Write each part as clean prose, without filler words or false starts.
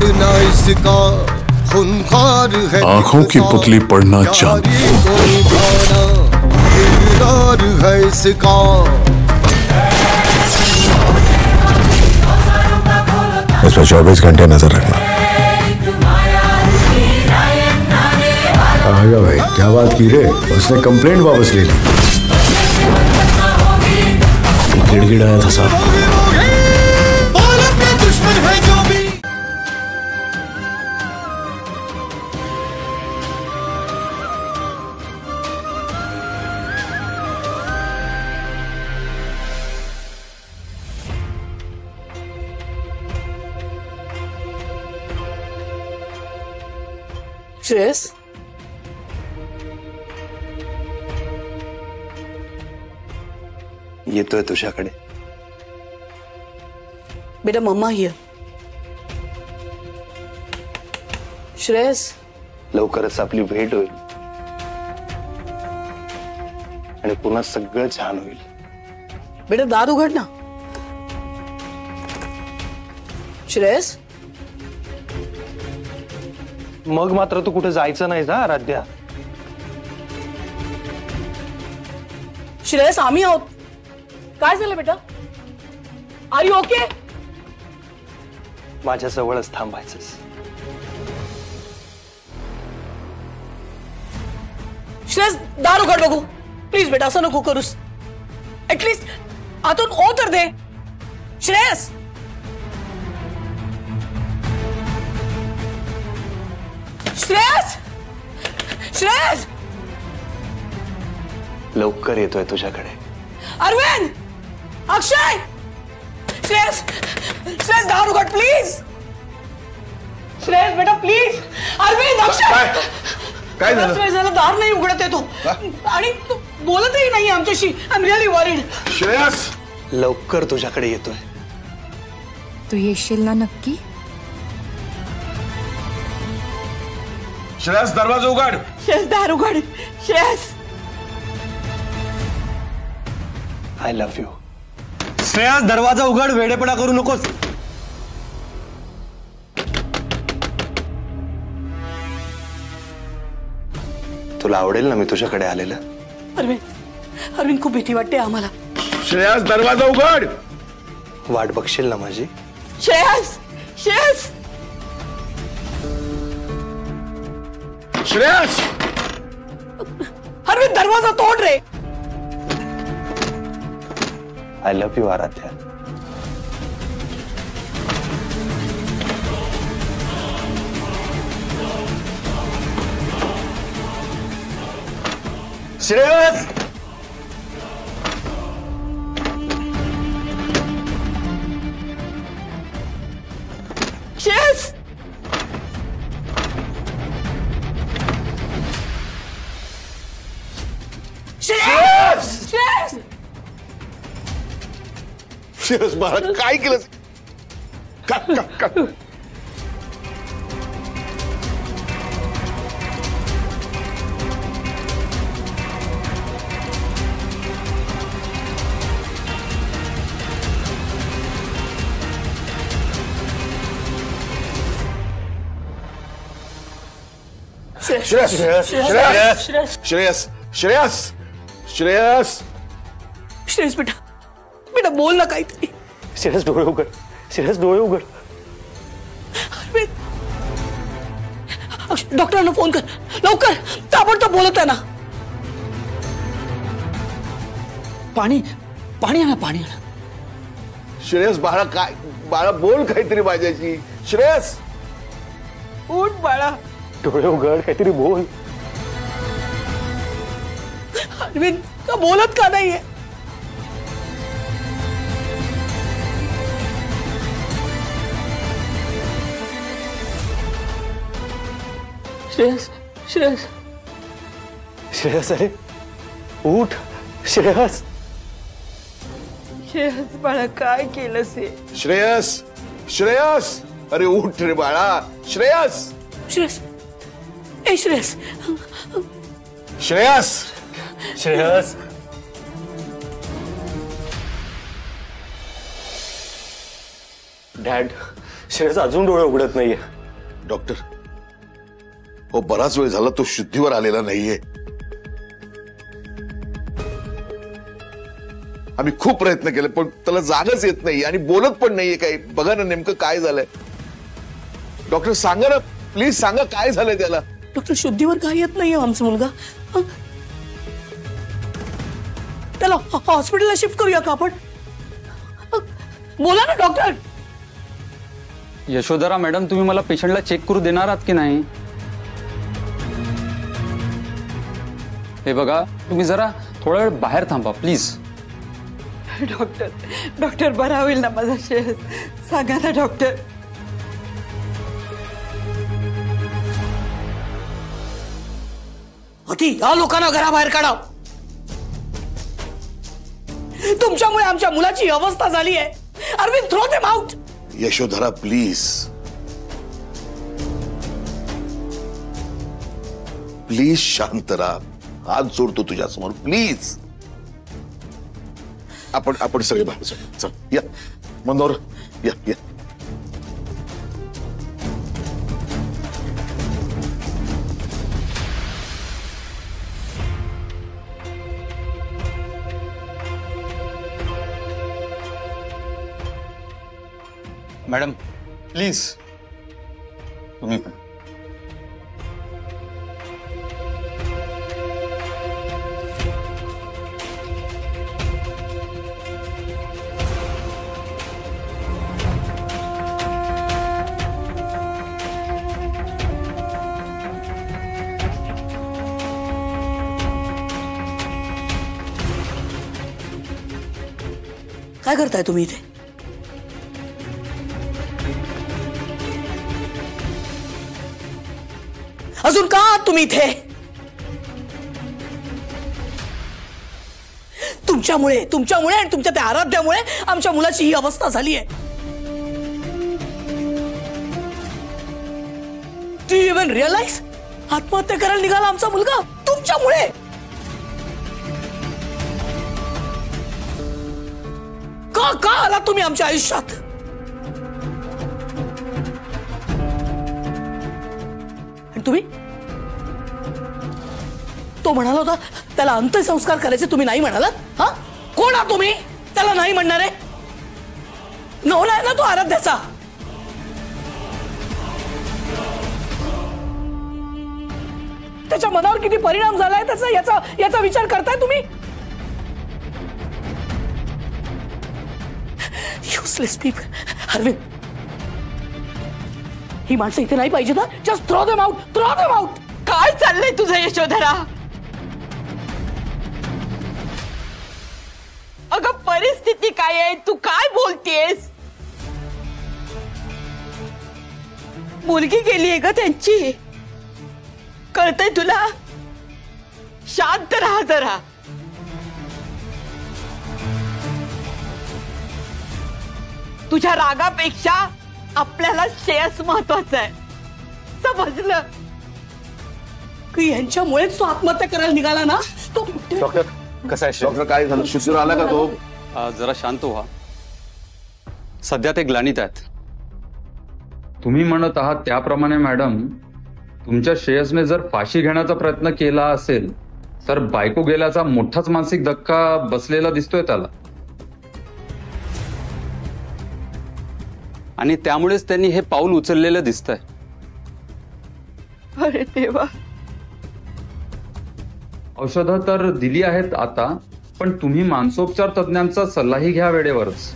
पढ़ना इसका खूंखार है, आंखों की पुतली पढ़ना चाहती है इसका। इसमें 24 घंटे नजर रखना। आएगा भाई, क्या बात की रे? उसने कंप्लेंट वापस ले ली। गिड़गिड़ाया था साहब। श्रेयस, येतोय तुझ्याकडे। बेटा मम्मा हियर। श्रेयस, लवकरच आपली भेट होईल आणि पुन्हा सगळं छान होईल। बेटा दार उघड ना। श्रेयस, मग मात्र तू कुठे जायचं नाही ना आराध्या। श्रेयस आम्ही आहोत। काय झालं बेटा? Are you okay? माझ्या जवळच थांबायचंस। श्रेयस दार उघड बघू प्लीज बेटा, असं नको करूस। ऍटलीस्ट आतून ओ तर दे। श्रेयस, श्रेयस, श्रेयस, लवकर येतोय तुझ्याकडे। अरविंद, अक्षय, श्रेयस, श्रेयस दार उघड प्लीज। श्रेयस बेटा प्लीज। अरविंद, अक्षय, काय झालं? श्रेयस झालं, दार नाही उघडत आहे तो आणि तू बोलतही नाही आमच्याशी। I am really worried. Shreyas, लवकर तुझ्याकडे येतोय। तू येशील ना नक्की? श्रेयस दरवाजा उघड। श्रेयस दार उघड। Shreyas, I love you. Shreyas दरवाजा उघड, वेडेपणा करू नकोस। तुला आवडेल ना मी तुझ्याकडे आलेलं? अरविंद, अरविंद खूप भीती वाटते आम्हाला। श्रेयस दरवाजा उघड। वाट बघशील ना माझी? श्रेयस, श्रेयस, श्रेयस, अरविंद दरवाजा तोड रे। I love you Aaradhya. Shreyas, Shreyas, Shreyas, Shreyas, Shreyas मला काय केलं? श्रेयस, श्रेयस, श्रेयस, श्रेयस, श्रेयस, श्रेयस, श्रेयस बेटा, बेटा बोल ना काहीतरी। श्रेयस डोळे उघड। श्रेयस डोळे उघड। अरविंद, डॉक्टरांना फोन कर लवकर, ताबडतोब बोलत आहे ना। पाणी, पाणी आणा, पाणी आणा। श्रेयस बाळा, काय बाळा, बोल काहीतरी माझ्याशी। श्रेयस, उठ बाळा। डोळे उघड, काहीतरी बोल। अरविंद का बोलत का नाहीये? श्रेयस, श्रेयस, श्रेयस, अरे उठ। श्रेयस, श्रेयस बाळा काय केलंस हे? श्रेयस, श्रेयस, अरे उठ रे बाळा। श्रेयस, श्रेयस, ए श्रेयस, श्रेयस, श्रेयस, डॅड, श्रेयस अजून डोळे उघडत नाहीये. डॉक्टर, हो बराच वेळ झाला तो शुद्धीवर आलेला नाहीये. आम्ही खूप प्रयत्न केले पण त्याला जागच येत नाही आणि बोलत पण नाहीये काही. बघा ना नेमकं काय झालंय. डॉक्टर सांगा ना, प्लीज सांगा काय झालंय त्याला. डॉक्टर, शुद्धीवर काय येत नाहीये आमचा मुलगा. त्याला हॉस्पिटलला शिफ्ट करूया का आपण? बोला ना डॉक्टर. यशोधरा मॅडम, तुम्ही मला पेशंटला चेक करू देणार आहात की नाही? हे बघा, तुम्ही जरा थोडा वेळ बाहेर थांबा प्लीज. डॉक्टर, डॉक्टर बरा होईल ना माझा श्रेयस? सांगा ना डॉक्टर. अति या लोकांना घराबाहेर काढा. तुमच्यामुळे आमच्या मुलाची अवस्था झाली आहे. Arvind, throw them out. Yashodhara please, please शांत राहा. हात जोडतो तुझ्या समोर, प्लीज. आपण सगळे बाहेर जाऊ. चल या मनोहर, या या. मॅडम प्लीज तुम्ही पण. काय करताय तुम्ही इथे? अजून का आहात तुम्ही इथे? तुमच्यामुळे आणि तुमच्या त्या आराध्यामुळे आमच्या मुलाची ही अवस्था झाली आहे. Do you even realise? आत्महत्या करायला निघाला आमचा मुलगा तुमच्यामुळे. का आला तुम्ही आमच्या आयुष्यात? तुम्ही, तो म्हणाला होता त्याला अंत्यसंस्कार करायचे, तुम्ही नाही म्हणालात? हा, कोण आहात तुम्ही त्याला नाही म्हणणारे? नवरा आहे ना तो आराध्याचा. त्याच्या मनावर किती परिणाम झालाय त्याचा याचा विचार करताय तुम्ही? Useless people. अरविंद, ही माणसं इथे नाही पाहिजे ना. Just throw them out, throw them out. काय चाललंय तुझं यशोधरा? अगं परिस्थिती काय आहे, तू काय बोलतेस? मुलगी गेलीये ग त्यांची, कळतंय तुला? शांत राहा जरा. तुझ्या रागापेक्षा आपल्याला श्रेयस महत्वाचा आहे, समजलं? यांच्यामुळेच तो आत्महत्या करायला निघाला ना. तो डॉक्टर कसं आहे? डॉक्टर काय झालं? शुद्धीवर आला का तो? जरा शांत व्हा. सध्या ते ग्लानीत आहेत. तुम्ही म्हणत आहात त्याप्रमाणे मॅडम, तुमच्या श्रेयसने जर फाशी घेण्याचा प्रयत्न केला असेल तर बायको गेल्याचा मोठाच मानसिक धक्का बसलेला दिसतोय त्याला, आणि त्यामुळेच त्यांनी हे पाऊल उचललेलं दिसतंय. अरे देवा. औषधं तर दिली आहेत आता, पण तुम्ही मानसोपचार तज्ञांचा सल्लाही घ्या वेळेवरच.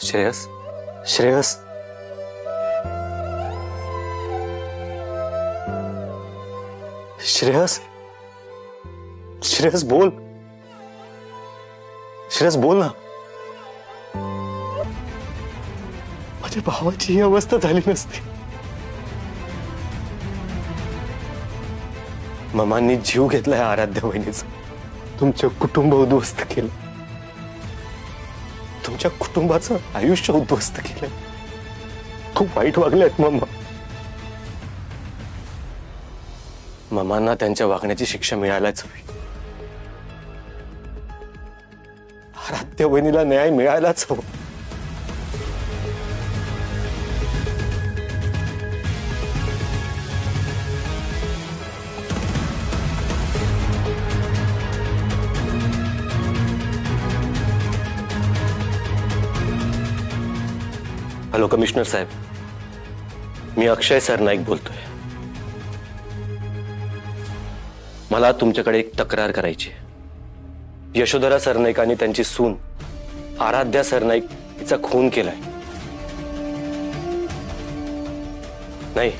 श्रेयस, श्रेयस, श्रेयस, श्रेयस बोल. श्रेयस बोल ना. माझ्या भावाची ही अवस्था झाली नसती. मामांनी जीव घेतलाय आराध्या वहिनीचा. तुमचं कुटुंब उद्ध्वस्त केलं, तुमच्या कुटुंबाचं आयुष्य उद्ध्वस्त केलं. खूप वाईट वागलेत मामा. मामांना त्यांच्या वागण्याची शिक्षा मिळायलाच हवी. आराध्य वहिनीला न्याय मिळायलाच हवा. हॅलो कमिशनर साहेब, मी अक्षय सरनाईक बोलतोय. मला तुमच्याकडे एक तक्रार करायची. यशोधरा सरनाईकांनी त्यांची सून आराध्या सरनाईक हिचा खून केलाय. नाही,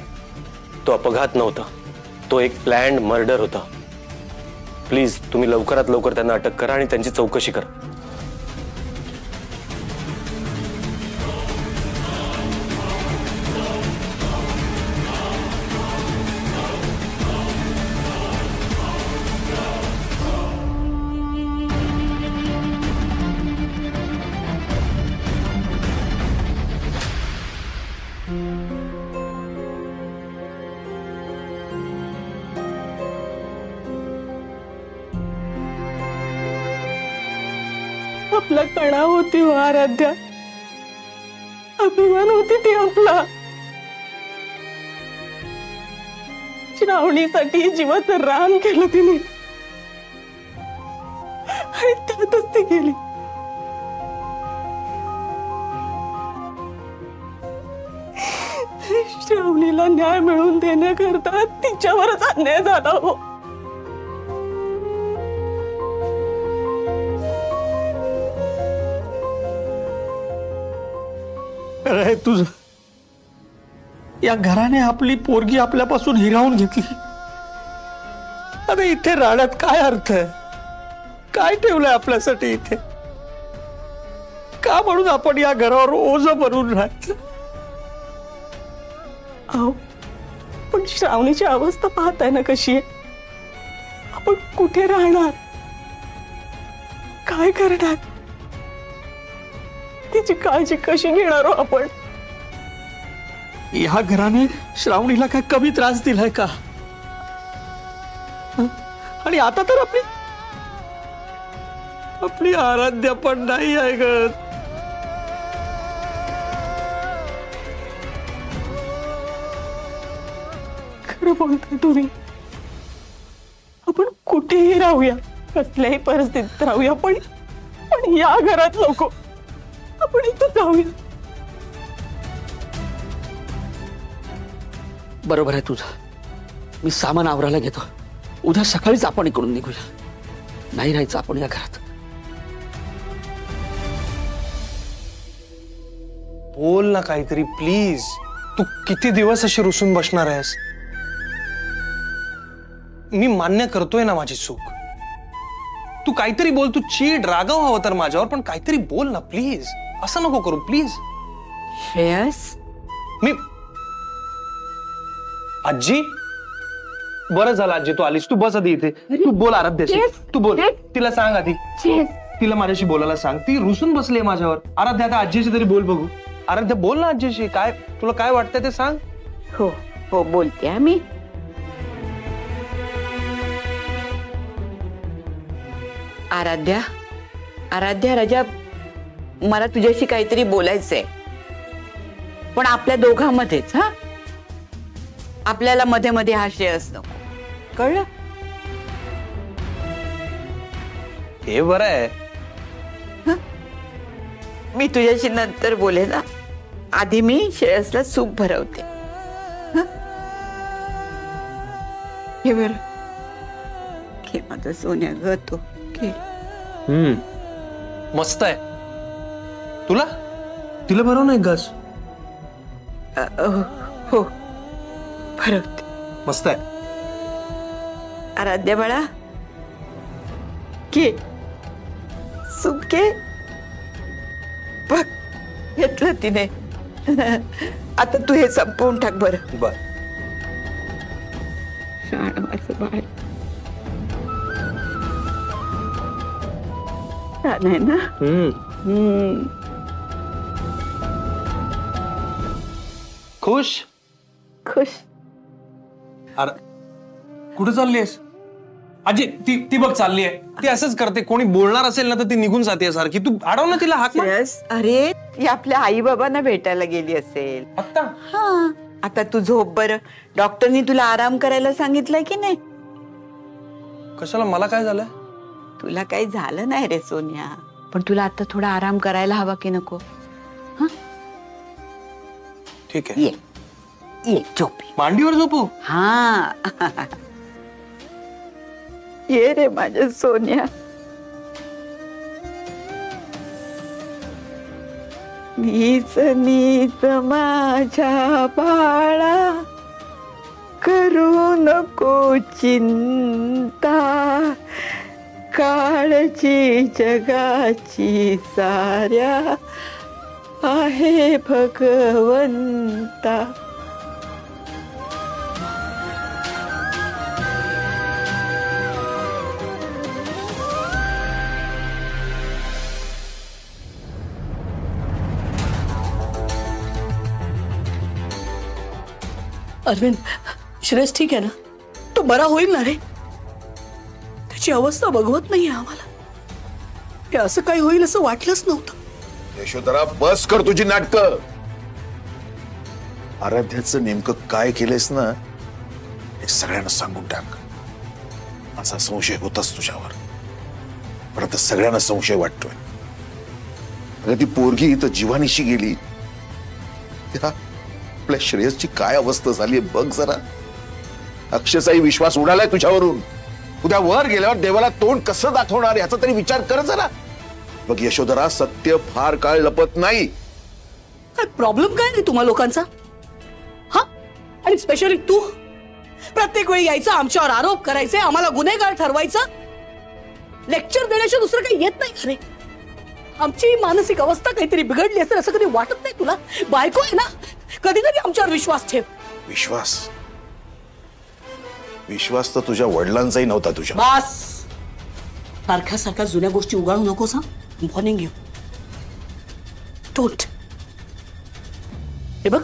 तो अपघात नव्हता, तो एक प्लॅन्ड मर्डर होता. प्लीज तुम्ही लवकरात लवकर त्यांना अटक करा आणि त्यांची चौकशी करा. आपला कणा होती हो आराध्या, अभिमान होती ती आपला. श्रावणीसाठी जीवाचं रान केलं तिने आणि त्यातच ती गेली. श्रावणीला न्याय मिळवून देण्याकरता तिच्यावरच अन्याय झाला हो. अरे तुझ या घराने आपली पोरगी आपल्यापासून हिरावून घेतली. अरे इथे राहण्यात काय अर्थ आहे? काय ठेवलंय आपल्यासाठी इथे? का म्हणून आपण या घरावर ओझ बनून राहायचं? अहो, पण श्रावणीची अवस्था पाहताय ना कशी आहे. आपण कुठे राहणार, काय करणार, तिची काळजी कशी घेणार हो आपण? या घराने श्रावणीला काय कमी त्रास दिलाय का? आणि आता तर आपली आराध्या पण नाही आहे ग. खरं बोलताय तुम्ही. आपण कुठेही राहूया, कसल्याही परिस्थितीत राहूया, पण या घरात नको. आपण इथं जाऊया. बरोबर आहे तुझं. मी सामान आवरायला घेतो. उद्या सकाळीच आपण इकडून निघूया. नाही राहायचं आपण या घरात. बोल ना काहीतरी प्लीज. तू किती दिवस अशी रुसून बसणार आहेस? मी मान्य करतोय ना माझी चूक. तू काहीतरी बोल. तू चीड रागाव हवं तर माझ्यावर, पण काहीतरी बोल ना प्लीज. असं नको करू प्लीज. श्रेयस, मी आजी, बरं झालं आजी तू आलीस. तू बस आधी इथे. तू बोल आराध्याशी. तू बोल, तिला सांग आधी. तिला माझ्याशी बोलायला सांग. ती रुसून बसली माझ्यावर. आराध्या, आता आजीशी तरी बोल बघू. आराध्या बोल ना आजीशी. काय तुला काय वाटतंय ते सांग. हो हो बोलते आम्ही. आराध्या, आराध्या राजा, मला तुझ्याशी काहीतरी बोलायचंय, पण आपल्या दोघांमध्येच. हा, आपल्याला मध्ये मध्ये हा श्रेयस नको, कळलं? हे बरं आहे. मी तुझ्याशी नंतर बोले ना. आधी मी श्रेयसला सूप भरवते. हे बर, घे माझा सोन्या ग, तो घे. मस्त आहे. तुला तिला भरव नाही घास. हो भरवते. मस्त आहे. आराध्या बाळा, घे सूप घे. बघ, घेतलं तिने. आता तू हे संपवून टाक बरं. बर. शाळा माझं बाळ छान आहे ना. खुश. खुश. अरे कुठे चाललीयस आजी? ती बघ चालली आहे. ती असंच करते, कोणी बोलणार असेल ना तर ती निघून जाते सारखी. तू अडव ना तिला हाक मार. अरे ती आपल्या आई बाबांना भेटायला गेली असेल आता. हा आता तू झोप बरं. डॉक्टरनी तुला आराम करायला सांगितलंय की नाही? कशाला? मला काय झालंय? तुला काही झालं नाही रे सोनिया, पण तुला आता थोडा आराम करायला हवा की नको? ठीक आहे. ये झोप. मांडीवर झोपू? हा ये रे माझ्या सोन्या. नीच नीच माझ्या बाळा करू नको चिंता, काळजी जगाची साऱ्या आहे भगवंता. अरविंद, श्रेयस ठीक आहे ना? तो बरा होईल ना रे? त्याची अवस्था बघवत नाहीये आम्हाला. हे असं काही होईल असं वाटलंच नव्हतं. यशोधरा, बस कर तुझी नाटकं. आराध्याचं नेमकं काय केलंयस ना हे सगळ्यांना सांगून टाक. असा संशय होताच तुझ्यावर, पण आता सगळ्यांना संशय वाटतोय. अगं ती पोरगी इथं जीवानीशी गेली, त्या आपल्या श्रेयसची काय अवस्था झाली बघ जरा. अक्षयचाही विश्वास उडालाय तुझ्यावरून. उद्या वर गेल्यावर देवाला तोंड कसं दाखवणार याचा तरी विचार कर जरा. बघ यशोधरा, सत्य फार काळ लपत नाही. काय प्रॉब्लेम काय नाही तुम्हा लोकांचा? हा, आणि स्पेशली तू प्रत्येक वेळी यायचं, आमच्यावर आरोप करायचे, आम्हाला गुन्हेगार ठरवायचं. लेक्चर देण्याशिवाय दुसरं काही येत नाही खरे. आमची मानसिक अवस्था काहीतरी बिघडली असेल असं कधी वाटत नाही तुला? बायको आहे ना, कधीतरी आमच्यावर विश्वास ठेव. विश्वास? विश्वास तर तुझ्या वडिलांचाही नव्हता तुझ्या. बस, सारख्या सारख्या जुन्या गोष्टी उगाळू नकोस. हा, वॉर्निंग यू. डोंट. हे बघ,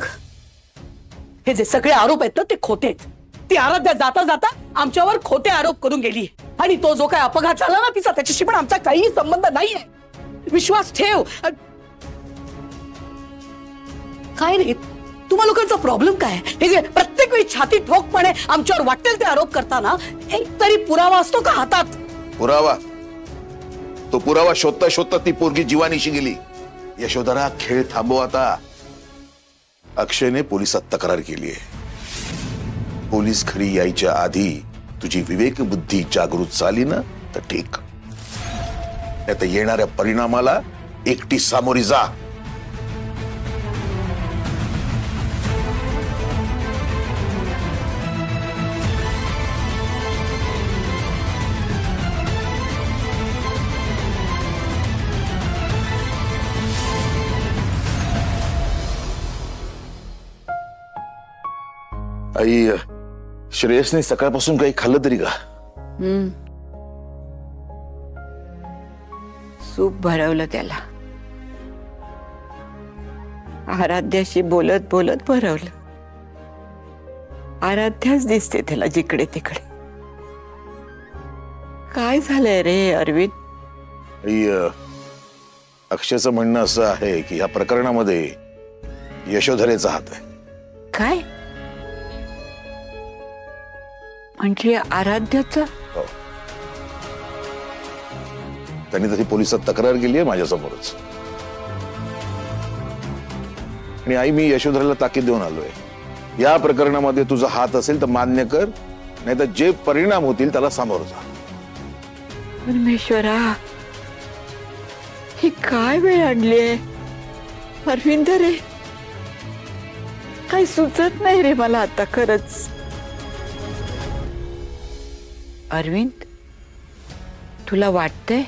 हे जे सगळे आरोप आहेत ना ते खोटे आहेत. ती आराध्या जाता जाता आमच्यावर खोटे आरोप करून गेली, आणि तो जो काय अपघात झाला ना तिचा, त्याच्याशी पण आमचा काही संबंध नाहीये. विश्वास ठेव. काय रे तुम्हा लोकांचा प्रॉब्लेम काय? हे जे प्रत्येक वेळी छाती ठोकपणे आमच्यावर वाटेल ते आरोप करताना एक तरी पुरावा असतो का हातात? पुरावा? तो पुरावा शोधता शोधता ती पोरगी जीवानीशी गेली. यशोधरा, खेळ थांबव आता. अक्षयने पोलिसात तक्रार केली आहे. पोलीस घरी यायच्या आधी तुझी विवेक बुद्धी जागृत झाली ना तर ठीक. आता येणाऱ्या परिणामाला एकटी सामोरी जा. आई, श्रेयसने सकाळपासून काही खाल्लं तरी का? सूप भरवलं त्याला. आराध्याशी बोलत बोलत भरवलं. आराध्याच दिसते त्याला जिकडे तिकडे. काय झालंय रे अरविंद? आई, अक्षयचं म्हणणं असं आहे की या प्रकरणामध्ये यशोधरेचा हात आहे. काय म्हणजे? आराध्याचं? हो. त्यांनी तशी पोलिसात तक्रार केली आहे माझ्यासमोरच. आणि आई, मी यशोधरेला ताकीद देऊन आलोय, या प्रकरणामध्ये तुझा हात असेल तर मान्य कर, नाही तर जे परिणाम होतील त्याला सामोरं जा. परमेश्वरा, ही काय वेळ आणलीये अरविंद रे. काही सुचत नाही रे मला आता खरंच. अरविंद, तुला वाटतंय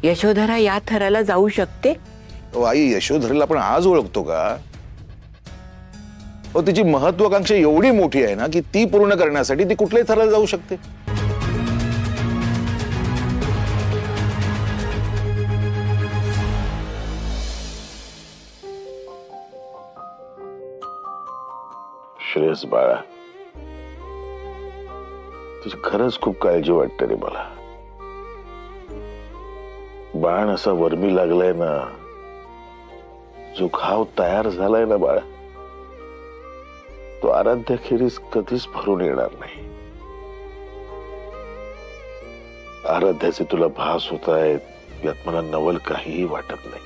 यशोधरा या थराला जाऊ शकते? आई, यशोधरेला आपण आज ओळखतो का? तिची महत्वाकांक्षा एवढी मोठी आहे ना की ती पूर्ण करण्यासाठी ती कुठल्याही थराला जाऊ शकते. श्रेयस बाळा, तुझी खरंच खूप काळजी वाटते रे मला. बाण असा वर्मी लागलाय ना, जो घाव तयार झालाय ना बाळा, तो आराध्याखेरीज कधीच भरून येणार नाही. आराध्याचे तुला भास होत आहेत यात मला नवल काहीही वाटत नाही.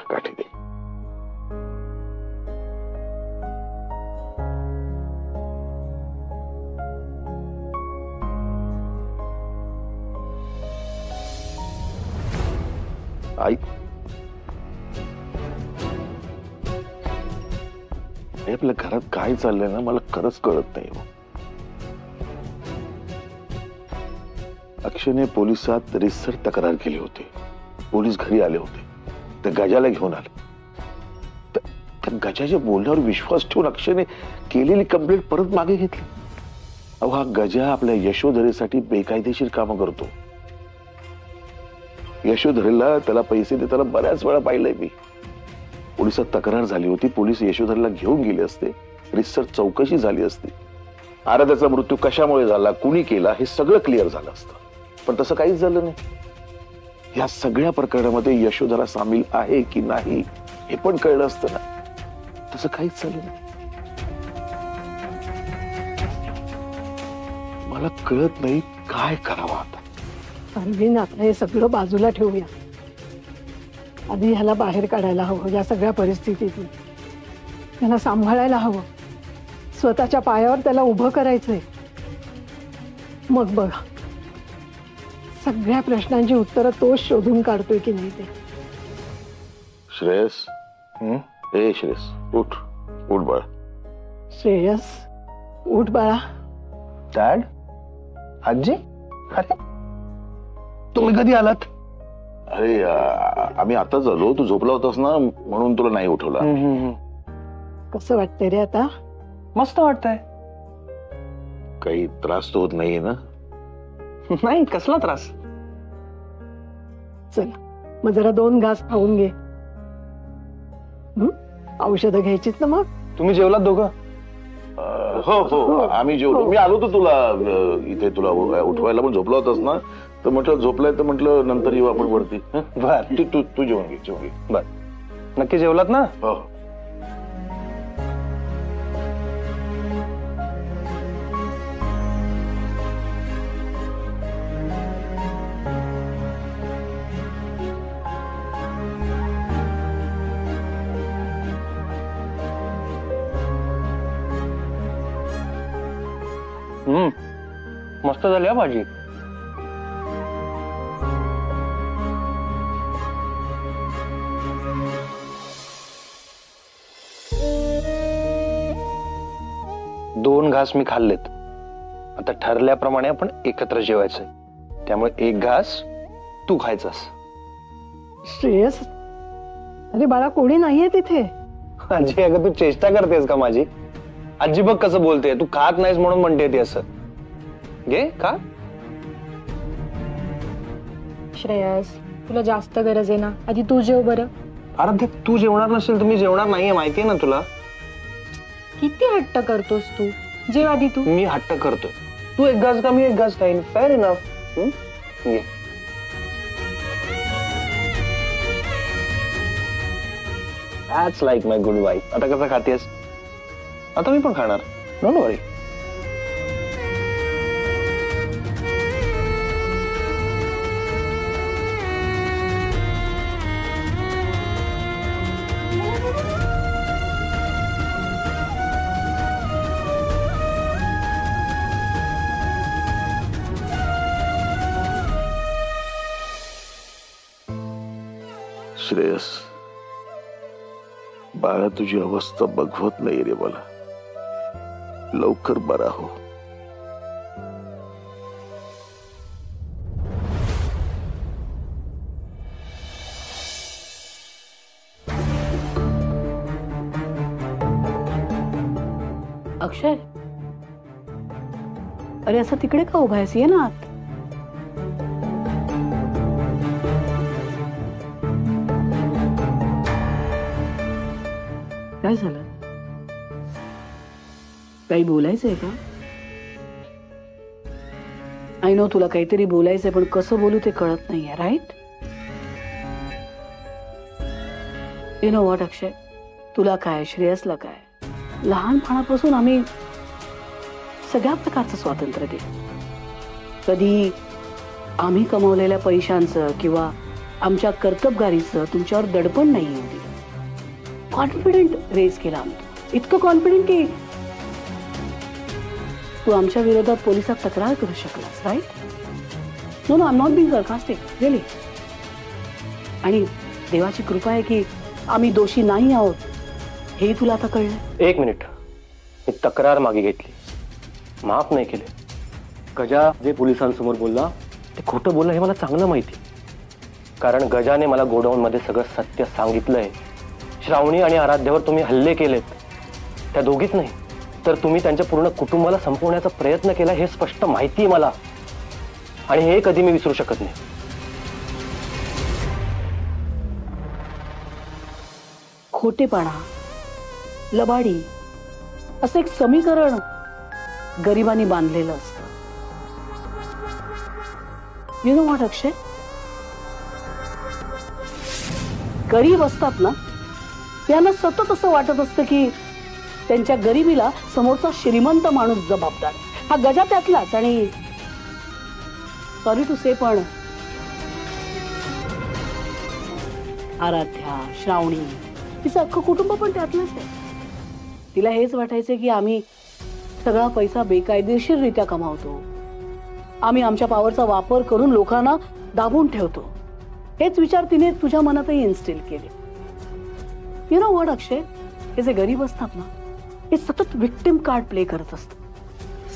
काठी दे. आई, आपल्या घरात काय चाललंय ना मला खरंच कळत नाही. अक्षयने पोलिसात रितसर तक्रार केली होती. पोलीस घरी आले होते. त्या गजाला घेऊन आले. त्या गजाच्या बोलण्यावर विश्वास ठेवून अक्षयने केलेली कंप्लेंट परत मागे घेतली. अहो, हा गजा आपल्या यशोधरेसाठी बेकायदेशीर कामं करतो. यशोधरेला त्याला पैसे देताना बऱ्याच वेळा पाहिलंय मी. पोलिसात तक्रार झाली होती. पोलीस यशोधरेला घेऊन गेले असते. रितसर चौकशी झाली असती. आराध्याचा मृत्यू कशामुळे झाला, कुणी केला, हे सगळं क्लिअर झालं असतं. पण तसं काहीच झालं नाही. या सगळ्या प्रकरणामध्ये यशोधरा सामील आहे की नाही हे पण कळलं असतं ना. तसं काहीच झालं नाही. मला कळत नाही काय करावं आता. अरविंद, आता हे सगळं बाजूला ठेवूया. आधी ह्याला बाहेर काढायला हवं या सगळ्या परिस्थितीतून. त्याला सांभाळायला हवं. स्वतःच्या पायावर त्याला उभं करायचंय. मग बघा, सगळ्या प्रश्नांची उत्तरं तोच शोधून काढतोय की नाही ते. श्रेयस, ए श्रेयस, उठ उठ बाळा. श्रेयस, उठ बाळा. डॅड, आजी, अरे तुम्ही कधी आलात? अरे आम्ही आताच आलो. तू झोपला होतास ना म्हणून तुला नाही उठवला. कसं वाटतंय रे आता? मस्त वाटतंय. काही त्रास तर होत नाहीये ना? नाही, कसला त्रास. चला मग जरा 2 घास खाऊन घे. औषधं घ्यायचीत ना मग. तुम्ही जेवलात दोघं? हो हो, आम्ही जेवलो. मी आलो होतो तुला इथे तुला उठवायला, पण झोपला होतास ना. तर म्हटलं झोपलाय तर म्हटलं नंतर येऊ आपण वरती. बर, तू जेवून घे, जेवून घे. बर, नक्की जेवलात ना? हो. मस्त झाली हा भाजी. दोन घास मी खाल्लेत. आता ठरल्याप्रमाणे आपण एकत्र जेवायचंय. त्यामुळे 1 घास तू खायचास. श्रेयस, अरे बाळा, कोणी नाहीये तिथे. आजी, अगं तू चेष्टा करतेस का माझी? आजी बघ कसं बोलते. तू खात नाहीस म्हणून म्हणते ती असं. घे का. श्रेयस, तुला जास्त गरज आहे ना, आधी तू जेव बरं. आराध्या, तू जेवणार नसेल तर मी जेवणार नाहीये, माहितीये ना तुला. किती हट्ट करतोस तू. जेव आधी तू. मी हट्ट करतोय. तू 1 घास का मी 1 घास खाईन. Fair enough. ये. That's like my good wife. आता कसं खातेस? आता मी पण खाणार. डोंट वरी. श्रेयस, बाळा तुझी अवस्था बघवत नाही रे मला. लवकर बरा हो. अक्षय, अरे असं तिकडे का उभा आहेस? ये ना आत. काय झालं? काही बोलायचंय का? आय नो तुला काहीतरी बोलायचंय, पण कसं बोलू ते कळत नाहीये. राईट? यू नो व्हॉट अक्षय, तुला काय, श्रेयसला काय, लहानपणापासून आम्ही सगळ्या प्रकारचं स्वातंत्र्य दिलं. कधी आम्ही कमवलेल्या पैशांचं किंवा आमच्या कर्तबगारीचं तुमच्यावर दडपण नाही येऊ दिलं. कॉन्फिडेंट रेज केला आम्ही. इतकं कॉन्फिडेंट की तू आमच्या विरोधात पोलिसात तक्रार करू शकलास. Right? No no, I am not being sarcastic, really. आणि देवाची कृपा आहे की आम्ही दोषी नाही आहोत हे तुला आता कळलं. एक मिनिट, मी तक्रार मागे घेतली, माफ नाही केले. गजा जे पोलिसांसमोर बोलला ते खोटं बोललं हे मला चांगलं माहिती. कारण गजाने मला गोडाऊनमध्ये सगळं सत्य सांगितलंय. श्रावणी आणि आराध्यावर तुम्ही हल्ले केलेत, त्या दोघीच नाही तर तुम्ही त्यांच्या पूर्ण कुटुंबाला संपवण्याचा प्रयत्न केला हे स्पष्ट माहिती आहे मला. आणि हे कधी मी विसरू शकत नाही. खोटेपणा, लबाडी असं एक समीकरण गरिबांनी बांधलेलं असतं. यू नो व्हॉट अक्षय, गरीब असतात ना त्यांना सतत असं वाटत असतं की त्यांच्या गरिबीला समोरचा श्रीमंत माणूस जबाबदार. हा गजा त्यातलाच. आणि सॉरी टू से पण आराध्या, श्रावणी, तिचं अख्खं कुटुंब पण त्यातलंच आहे. तिला हेच वाटायचं की आम्ही सगळा पैसा बेकायदेशीररित्या कमावतो, आम्ही आमच्या पॉवरचा वापर करून लोकांना दाबून ठेवतो. हेच विचार तिने तुझ्या मनातही इन्स्टिल केले. यू नो व्हॉट अक्षय, हे जे गरीब असतात ना हे सतत विक्टिम कार्ड प्ले करत असतात.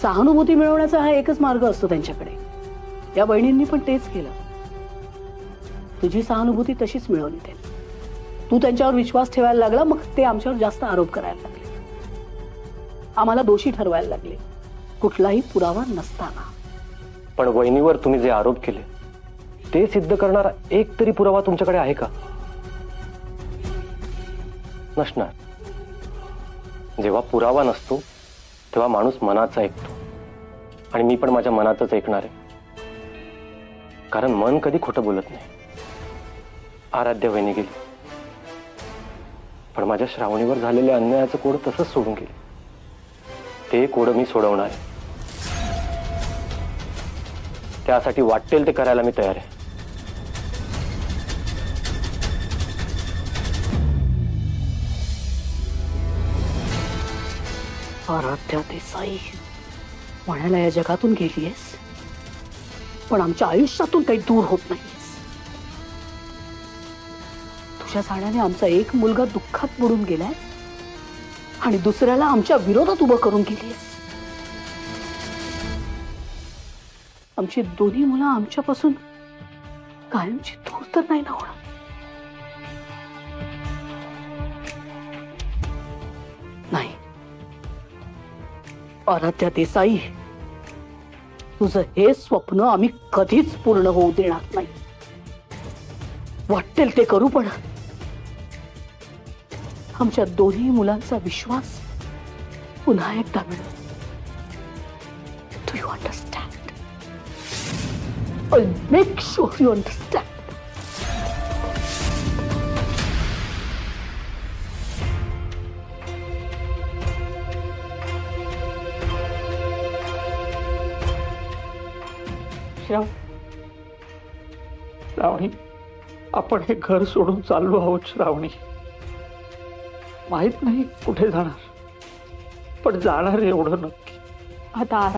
सहानुभूती मिळवण्याचा हा एकच मार्ग असतो त्यांच्याकडे. या बहिणींनी पण तेच केलं. तुझी सहानुभूती तशीच मिळवली त्यांनी. तू त्यांच्यावर विश्वास ठेवायला लागला, मग ते आमच्यावर जास्त आरोप करायला लागले, आम्हाला दोषी ठरवायला लागले कुठलाही पुरावा नसताना. पण वहिनीवर तुम्ही जे आरोप केले ते सिद्ध करणारा एक तरी पुरावा तुमच्याकडे आहे का? नसणार. जेव्हा पुरावा नसतो तेव्हा माणूस मनाचा ऐकतो. आणि मी पण माझ्या मनातच ऐकणार आहे, कारण मन कधी खोटं बोलत नाही. आराध्या वहिनी गेली, पण माझ्या श्रावणीवर झालेल्या अन्यायाचं कोड तसंच सोडून गेले. ते कोड मी सोडवणार आहे. त्यासाठी वाटेल ते करायला मी तयार आहे. आराध्या देसाई म्हणायला या जगातून गेलीयस, पण आमच्या आयुष्यातून काही दूर होत नाहीस. तुझ्या जाण्याने आमचा एक मुलगा दुःखात बुडून गेलाय आणि दुसऱ्याला आमच्या विरोधात उभं करून गेलीयस. आमची दोन्ही मुलं आमच्यापासून कायमची दूर तर नाही ना होणार. नाही आराध्या देसाई, तुझं हे स्वप्न आम्ही कधीच पूर्ण होऊ देणार नाही. वाटेल ते करू, पण आमच्या दोन्ही मुलांचा विश्वास पुन्हा एकदा मिळव. Do you understand? I'll make sure you understand. श्रावणी, आपण हे घर सोडून चाललो आहोत. श्रावणी, माहित नाही कुठे जाणार, पण जाणार एवढं नक्की. आता